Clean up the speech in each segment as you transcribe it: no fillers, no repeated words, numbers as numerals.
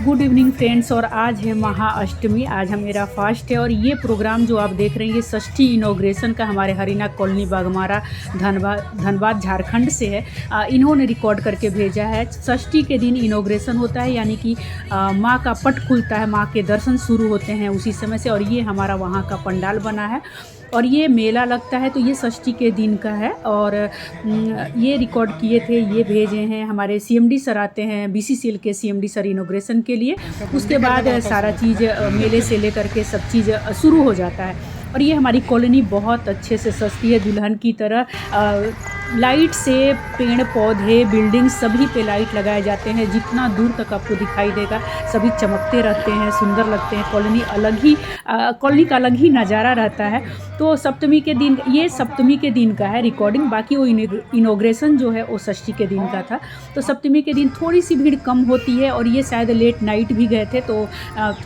Good evening friends. और आज है महाअष्टमी, आज हम मेरा फास्ट है। और ये प्रोग्राम जो आप देख रहे हैं ये षष्ठी इनॉग्रेशन का हमारे हरिना कॉलोनी बागमारा धनबाद झारखंड से है। इन्होंने रिकॉर्ड करके भेजा है। षष्ठी के दिन इनॉग्रेशन होता है, यानी कि माँ का पट खुलता है, माँ के दर्शन शुरू होते हैं उसी समय से। और ये हमारा वहाँ का पंडाल बना है और ये मेला लगता है, तो ये षष्ठी के दिन का है। और ये रिकॉर्ड किए थे, ये भेजे हैं। हमारे सीएमडी सर आते हैं, बीसीसीएल के सीएमडी सर इनॉग्रेशन के लिए। उसके बाद सारा चीज़ मेले से लेकर के सब चीज़ शुरू हो जाता है। और ये हमारी कॉलोनी बहुत अच्छे से सजती है दुल्हन की तरह। लाइट से पेड़ पौधे बिल्डिंग सभी पे लाइट लगाए जाते हैं, जितना दूर तक आपको दिखाई देगा सभी चमकते रहते हैं, सुंदर लगते हैं। कॉलोनी का अलग ही नज़ारा रहता है। तो सप्तमी के दिन, ये सप्तमी के दिन का है रिकॉर्डिंग, बाकी वो इनॉग्रेशन जो है वो षष्ठी के दिन का था। तो सप्तमी के दिन थोड़ी सी भीड़ कम होती है, और ये शायद लेट नाइट भी गए थे तो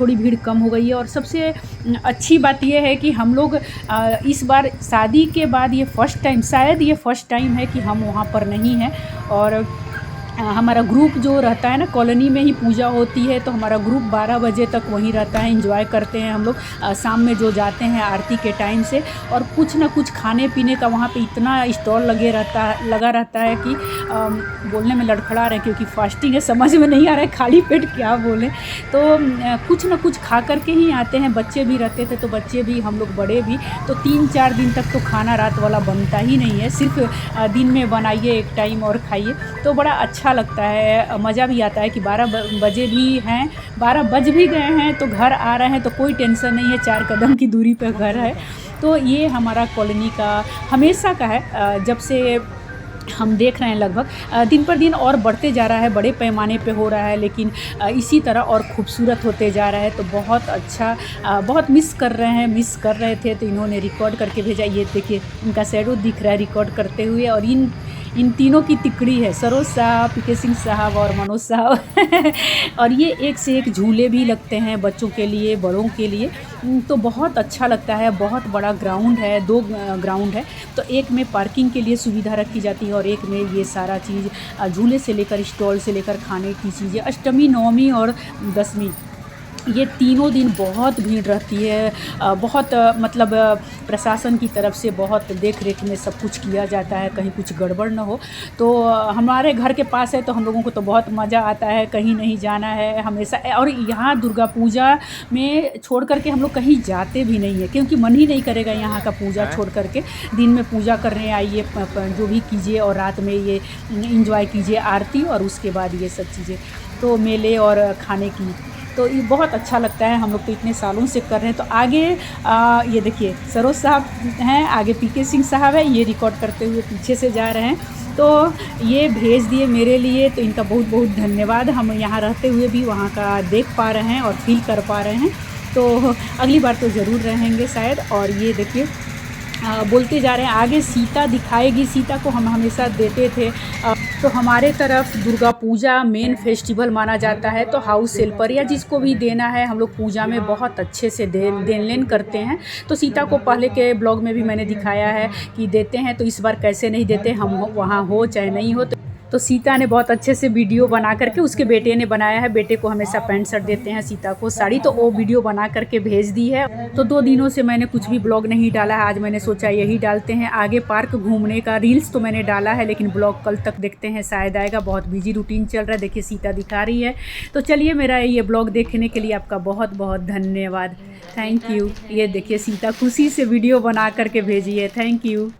थोड़ी भीड़ कम हो गई है। और सबसे अच्छी बात ये है कि हम लोग इस बार शादी के बाद ये फर्स्ट टाइम है कि हम वहाँ पर नहीं हैं। और हमारा ग्रुप जो रहता है ना, कॉलोनी में ही पूजा होती है, तो हमारा ग्रुप 12 बजे तक वहीं रहता है। एंजॉय करते हैं हम लोग शाम में जो जाते हैं आरती के टाइम से। और कुछ ना कुछ खाने पीने का वहाँ पे इतना स्टॉल लगा रहता है कि बोलने में लड़खड़ा रहे हैं, क्योंकि फास्टिंग है, समझ में नहीं आ रहा है खाली पेट क्या बोलें। तो कुछ ना कुछ खा करके ही आते हैं। बच्चे भी रहते थे तो बच्चे भी, हम लोग बड़े भी। तो 3-4 दिन तक तो खाना रात वाला बनता ही नहीं है, सिर्फ दिन में बनाइए एक टाइम और खाइए। तो बड़ा अच्छा लगता है, मज़ा भी आता है कि 12 बजे भी हैं, 12 बज भी गए हैं तो घर आ रहे हैं, तो कोई टेंशन नहीं है, 4 कदम की दूरी पर घर है। तो ये हमारा कॉलोनी का हमेशा का है, जब से हम देख रहे हैं लगभग दिन पर दिन और बढ़ते जा रहा है, बड़े पैमाने पे हो रहा है, लेकिन इसी तरह और खूबसूरत होते जा रहा है। तो बहुत अच्छा, बहुत मिस कर रहे थे, तो इन्होंने रिकॉर्ड करके भेजा। ये देखिए इनका शैडो दिख रहा है रिकॉर्ड करते हुए। और इन तीनों की तिकड़ी है, सरोज साहब, पीके सिंह साहब और मनोज साहब। और ये एक से एक झूले भी लगते हैं बच्चों के लिए, बड़ों के लिए। तो बहुत अच्छा लगता है। बहुत बड़ा ग्राउंड है, 2 ग्राउंड है। तो एक में पार्किंग के लिए सुविधा रखी जाती है और एक में ये सारा चीज़, झूले से लेकर स्टॉल से लेकर खाने की चीज़ें। अष्टमी, नवमी और दशमी, ये तीनों दिन बहुत भीड़ रहती है। बहुत मतलब प्रशासन की तरफ से बहुत देख रेख में सब कुछ किया जाता है, कहीं कुछ गड़बड़ ना हो। तो हमारे घर के पास है, तो हम लोगों को तो बहुत मज़ा आता है, कहीं नहीं जाना है हमेशा। और यहाँ दुर्गा पूजा में छोड़ करके हम लोग कहीं जाते भी नहीं है, क्योंकि मन ही नहीं करेगा यहाँ का पूजा छोड़ करके। दिन में पूजा करने आइए, जो भी कीजिए, और रात में ये इंजॉय कीजिए आरती, और उसके बाद ये सब चीज़ें, तो मेले और खाने की। तो ये बहुत अच्छा लगता है। हम लोग तो इतने सालों से कर रहे हैं। तो आगे ये देखिए सरोज साहब हैं, आगे पीके सिंह साहब है, ये रिकॉर्ड करते हुए पीछे से जा रहे हैं। तो ये भेज दिए मेरे लिए, तो इनका बहुत बहुत धन्यवाद। हम यहाँ रहते हुए भी वहाँ का देख पा रहे हैं और फील कर पा रहे हैं। तो अगली बार तो ज़रूर रहेंगे शायद। और ये देखिए बोलते जा रहे हैं, आगे सीता दिखाएगी, सीता को हम हमेशा देते थे। तो हमारे तरफ दुर्गा पूजा मेन फेस्टिवल माना जाता है। तो हाउस हेल्पर या जिसको भी देना है, हम लोग पूजा में बहुत अच्छे से देन लेन करते हैं। तो सीता को पहले के ब्लॉग में भी मैंने दिखाया है कि देते हैं, तो इस बार कैसे नहीं देते, हम वहाँ हो चाहे नहीं हो। तो सीता ने बहुत अच्छे से वीडियो बना करके, उसके बेटे ने बनाया है, बेटे को हमेशा पैंट शर्ट देते हैं, सीता को साड़ी, तो वो वीडियो बना करके भेज दी है। तो 2 दिनों से मैंने कुछ भी ब्लॉग नहीं डाला है, आज मैंने सोचा यही डालते हैं। आगे पार्क घूमने का रील्स तो मैंने डाला है, लेकिन ब्लॉग कल तक देखते हैं, शायद आएगा। बहुत बिजी रूटीन चल रहा है, देखिए सीता दिखा रही है। तो चलिए, मेरा ये ब्लॉग देखने के लिए आपका बहुत बहुत धन्यवाद, थैंक यू। ये देखिए सीता खुशी से वीडियो बना करके भेजी है, थैंक यू।